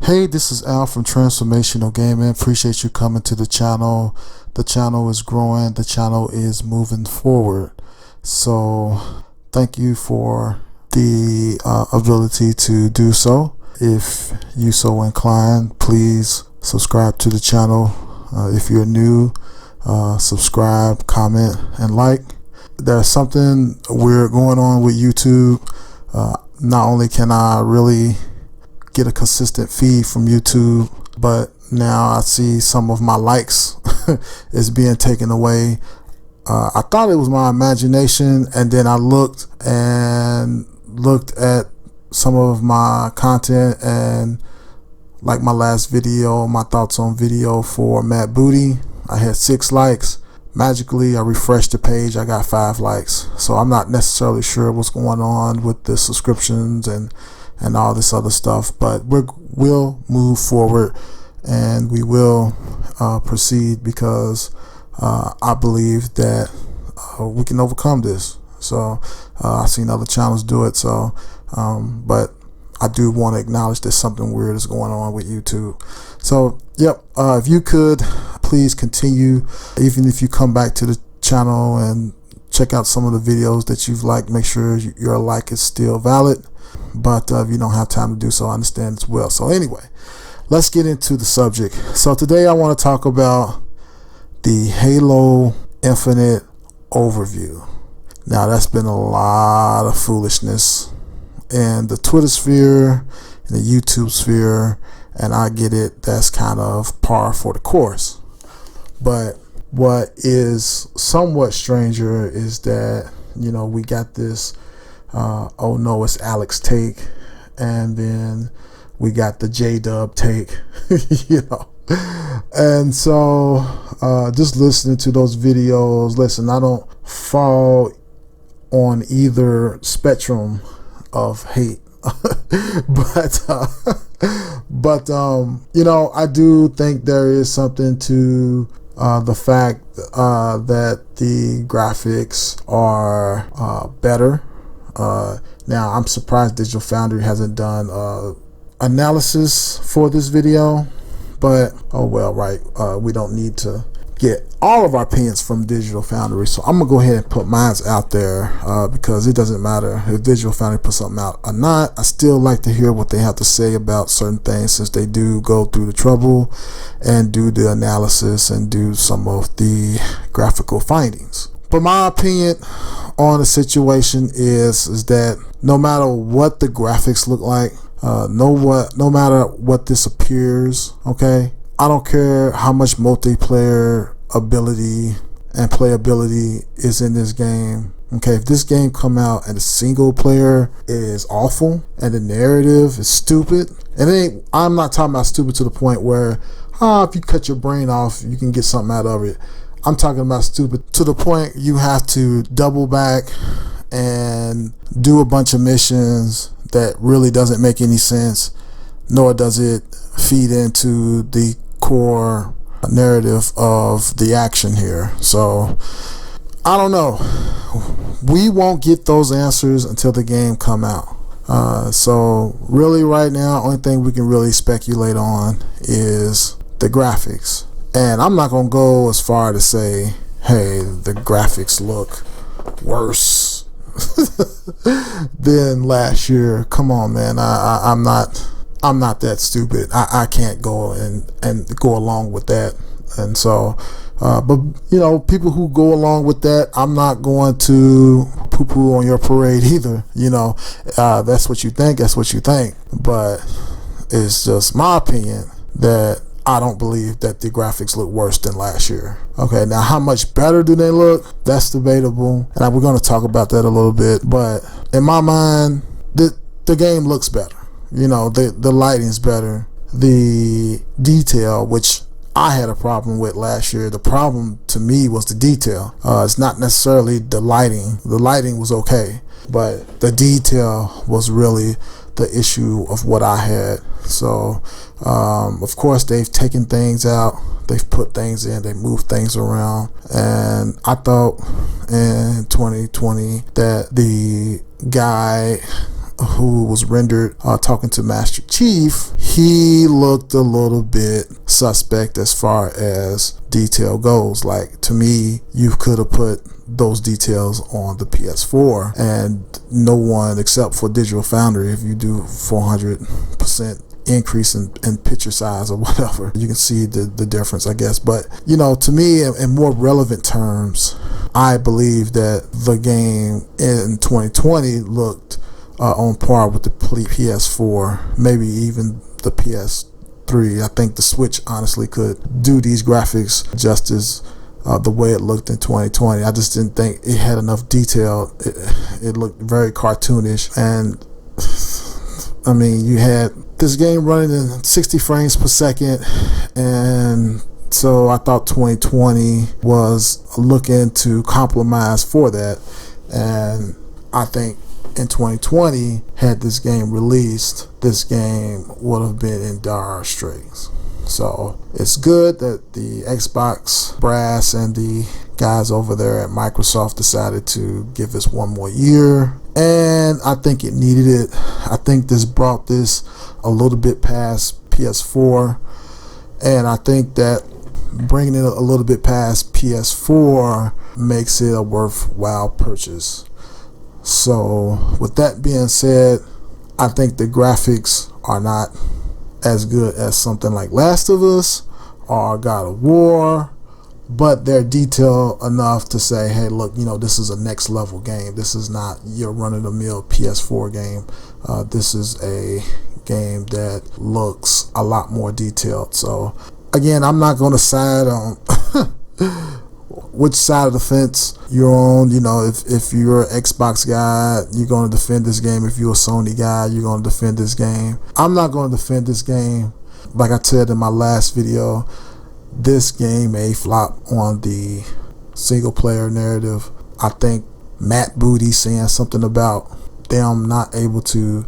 Hey, this is Al from Transformational Gaming. Appreciate you coming to the channel. The channel is growing. The channel is moving forward. So thank you for the ability to do so. If you so inclined, please subscribe to the channel. If you're new, subscribe, comment, and like. There's something weird going on with YouTube. Not only can I really get a consistent feed from YouTube, but now I see some of my likes is being taken away. I thought it was my imagination, and then I looked at some of my content, and like my last video, my thoughts on video for Matt Booty, I had 6 likes. Magically, I refreshed the page, I got 5 likes. So I'm not necessarily sure what's going on with the subscriptions and all this other stuff, but we'll move forward and we will proceed because I believe that we can overcome this. So I've seen other channels do it, so but I do want to acknowledge that something weird is going on with YouTube. So yep, if you could please continue, even if you come back to the channel and check out some of the videos that you've liked, make sure your like is still valid. But if you don't have time to do so, I understand as well. So anyway, let's get into the subject. So today I want to talk about the Halo Infinite overview. Now that's been a lot of foolishness in the Twitter sphere, in the YouTube sphere, and I get it, that's kind of par for the course. But what is somewhat stranger is that, you know, we got this oh no, it's Alex take, and then we got the J-Dub take, you know. And so just listening to those videos, listen, I don't fall on either spectrum of hate, but you know, I do think there is something to the fact that the graphics are better. Now I'm surprised Digital Foundry hasn't done analysis for this video, but oh well, right, we don't need to get all of our opinions from Digital Foundry, so I'm gonna go ahead and put mine out there because it doesn't matter if Digital Foundry puts something out or not. I still like to hear what they have to say about certain things, since they do go through the trouble and do the analysis and do some of the graphical findings. But my opinion on the situation is that no matter what the graphics look like, no matter what this appears, okay, I don't care how much multiplayer ability and playability is in this game. Okay, if this game come out and the single player is awful and the narrative is stupid, and I'm not talking about stupid to the point where if you cut your brain off you can get something out of it. I'm talking about stupid to the point you have to double back and do a bunch of missions that really doesn't make any sense, nor does it feed into the core narrative of the action here. So I don't know, we won't get those answers until the game come out. So really right now, only thing we can really speculate on is the graphics. And I'm not gonna go as far to say, hey, the graphics look worse than last year. Come on, man. I'm not that stupid. I can't go and go along with that. And so but you know, people who go along with that, I'm not going to poo-poo on your parade either. You know, that's what you think, that's what you think. But it's just my opinion that I don't believe that the graphics look worse than last year. Okay, now how much better do they look? That's debatable, and we're going to talk about that a little bit. But in my mind, the game looks better. You know, the lighting's better. The detail, which I had a problem with last year, the problem to me was the detail. It's not necessarily the lighting. The lighting was okay, but the detail was really the issue of what I had. So of course they've taken things out, they've put things in, they moved things around, and I thought in 2020 that the guy who was rendered talking to Master Chief, he looked a little bit suspect as far as detail goes. Like, to me, you could have put those details on the PS4, and no one except for Digital Foundry, if you do 400% increase in picture size or whatever, you can see the difference, I guess. But, you know, to me, in more relevant terms, I believe that the game in 2020 looked on par with the PS4, maybe even the PS3. I think the Switch honestly could do these graphics justice the way it looked in 2020. I just didn't think it had enough detail. It looked very cartoonish, and I mean, you had this game running in 60 frames per second, and so I thought 2020 was looking to compromise for that. And I think in 2020, had this game released, this game would have been in dire straits. So it's good that the Xbox brass and the guys over there at Microsoft decided to give us one more year, and I think it needed it. I think this brought this a little bit past PS4, and I think that bringing it a little bit past PS4 makes it a worthwhile purchase. So with that being said, I think the graphics are not as good as something like Last of Us or God of War, but they're detailed enough to say, hey, look, you know, this is a next level game. This is not your run-of-the-mill PS4 game. This is a game that looks a lot more detailed. So again, I'm not going to side on which side of the fence you're on. You know, if you're an Xbox guy, you're going to defend this game. If you're a Sony guy, you're going to defend this game. I'm not going to defend this game. Like I said in my last video, this game may flop on the single player narrative. I think Matt Booty saying something about them not able to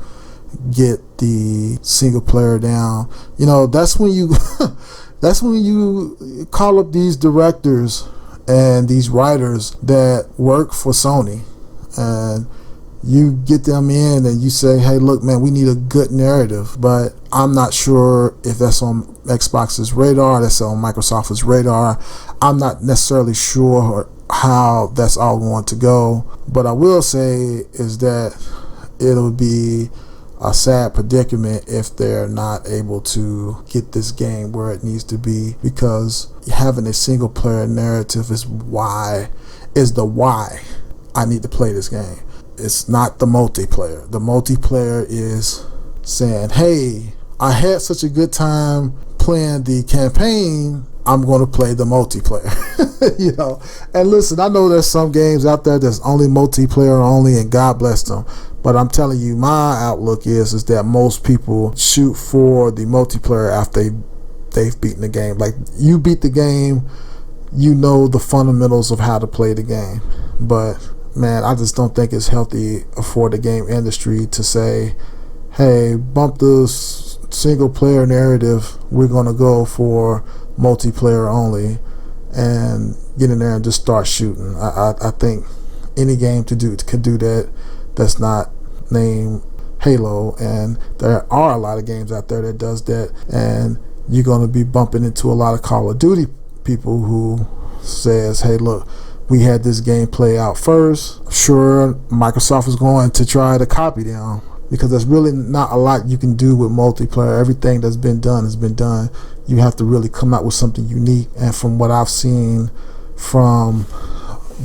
get the single player down. You know, that's when you that's when you call up these directors and these writers that work for Sony, and you get them in and you say, hey, look, man, we need a good narrative. But I'm not sure if that's on Xbox's radar, that's on Microsoft's radar. I'm not necessarily sure how that's all going to go. But I will say is that it'll be a sad predicament if they're not able to get this game where it needs to be, because having a single player narrative is the why I need to play this game. It's not the multiplayer. The multiplayer is saying, hey, I had such a good time playing the campaign, I'm going to play the multiplayer. You know, and listen, I know there's some games out there that's only multiplayer only, and God bless them. But I'm telling you, my outlook is that most people shoot for the multiplayer after they've beaten the game. Like, you beat the game, you know the fundamentals of how to play the game. But man, I just don't think it's healthy for the game industry to say, hey, bump the single player narrative, we're going to go for multiplayer only, and get in there and just start shooting. I think any game could do that that's not named Halo, and there are a lot of games out there that does that, and you're going to be bumping into a lot of Call of Duty people who says, hey, look, we had this gameplay out first. Sure, Microsoft is going to try to copy them, because there's really not a lot you can do with multiplayer. Everything that's been done has been done. You have to really come out with something unique, and from what I've seen from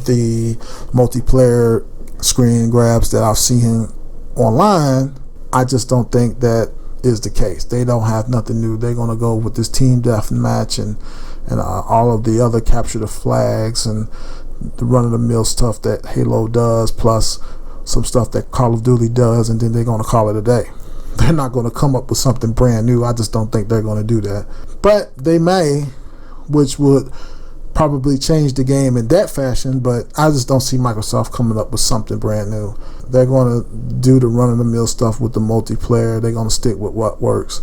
the multiplayer screen grabs that I've seen online, I just don't think that is the case. They don't have nothing new. They're going to go with this team deathmatch and all of the other capture the flags and the run-of-the-mill stuff that Halo does, plus some stuff that Call of Duty does, and then they're going to call it a day. They're not going to come up with something brand new. I just don't think they're going to do that. But they may, which would probably change the game in that fashion, but I just don't see Microsoft coming up with something brand new. They're going to do the run-of-the-mill stuff with the multiplayer. They're going to stick with what works,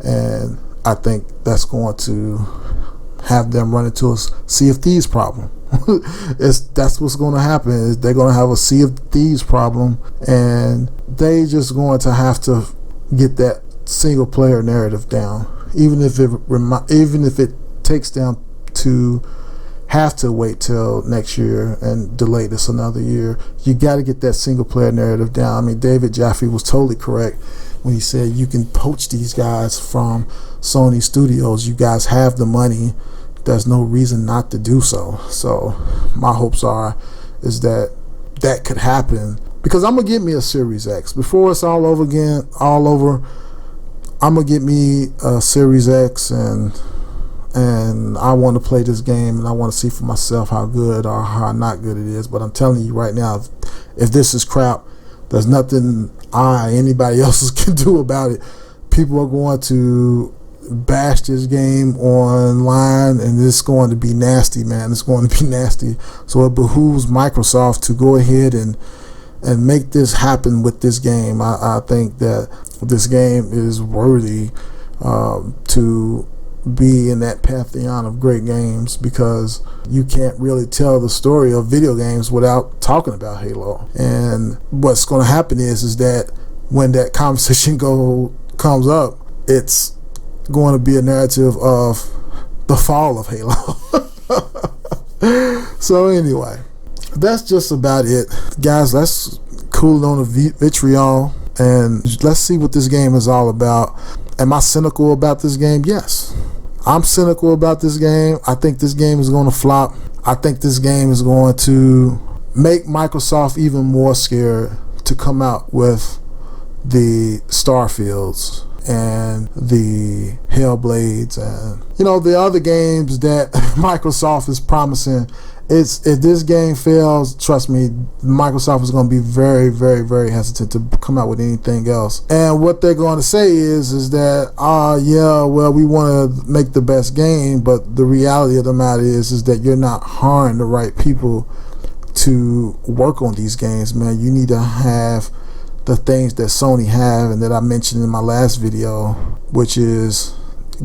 and I think that's going to have them run into a Sea of Thieves problem. That's what's going to happen. Is they're going to have a Sea of Thieves problem, and they just going to have to get that single player narrative down, even if it takes them to have to wait till next year and delay this another year. You got to get that single player narrative down. I mean, David Jaffe was totally correct when he said you can poach these guys from Sony Studios. You guys have the money. There's no reason not to do so. So my hopes is that could happen, because I'm gonna get me a Series X before it's all over. I'm gonna get me a Series X, and I want to play this game, and I want to see for myself how good or how not good it is. But I'm telling you right now, if this is crap, there's nothing anybody else can do about it. People are going to bash this game online, and it's going to be nasty, man. It's going to be nasty. So it behooves Microsoft to go ahead and make this happen with this game. I think that this game is worthy to be in that pantheon of great games, because you can't really tell the story of video games without talking about Halo. And what's going to happen is that when that conversation comes up, it's going to be a narrative of the fall of Halo. So anyway, that's just about it, guys. Let's cool it on the vitriol and let's see what this game is all about. Am I cynical about this game? Yes, I'm cynical about this game. I think this game is going to flop. I think this game is going to make Microsoft even more scared to come out with the Starfields and the Hellblades and the other games that Microsoft is promising. If this game fails, trust me, Microsoft is going to be very, very, very hesitant to come out with anything else. And what they're going to say is that we want to make the best game, but the reality of the matter is that you're not hiring the right people to work on these games, man. You need to have the things that Sony have and that I mentioned in my last video, which is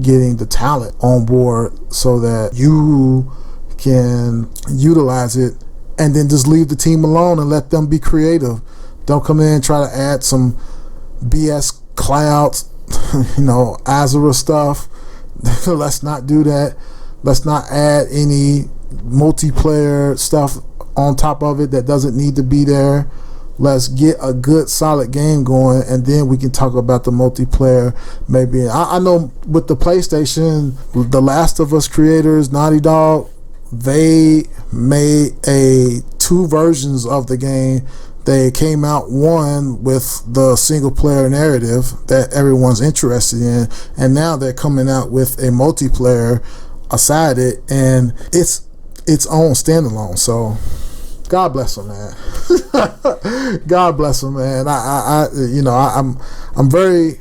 getting the talent on board so that you can utilize it, and then just leave the team alone and let them be creative. Don't come in and try to add some BS clouds, Azure stuff. Let's not do that. Let's not add any multiplayer stuff on top of it that doesn't need to be there. Let's get a good solid game going, and then we can talk about the multiplayer. Maybe I know with the PlayStation, the Last of Us creators, Naughty Dog, they made two versions of the game. They came out one with the single player narrative that everyone's interested in, and now they're coming out with a multiplayer aside it, and it's its own standalone. So God bless them, man. God bless them, man. I'm very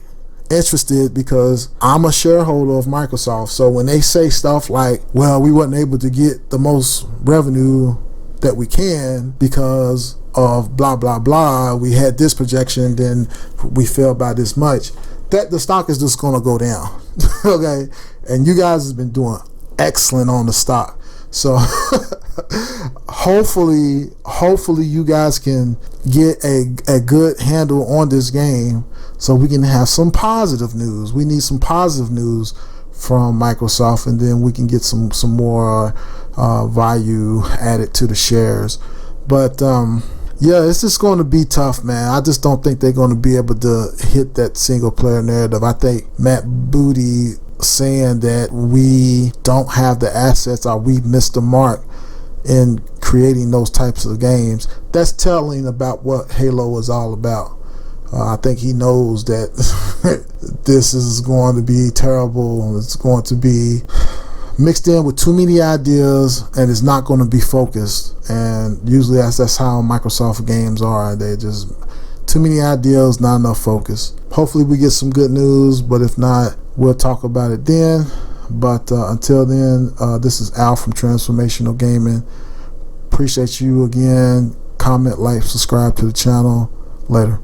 interested because I'm a shareholder of Microsoft. So when they say stuff like, well, we wasn't able to get the most revenue that we can because of blah blah blah, we had this projection, then we fell by this much, that the stock is just gonna go down. Okay, and you guys have been doing excellent on the stock. So hopefully you guys can get a good handle on this game so we can have some positive news. We need some positive news from Microsoft, and then we can get some more value added to the shares. But yeah, it's just going to be tough, man. I just don't think they're going to be able to hit that single player narrative. I think Matt Booty saying that we don't have the assets or we missed the mark in creating those types of games, that's telling about what Halo is all about. I think he knows that this is going to be terrible. It's going to be mixed in with too many ideas, and it's not going to be focused. And usually that's how Microsoft games are. They just too many ideas, not enough focus. Hopefully we get some good news, but if not, we'll talk about it then. But until then, this is Al from Transformational Gaming. Appreciate you again. Comment, like, subscribe to the channel. Later.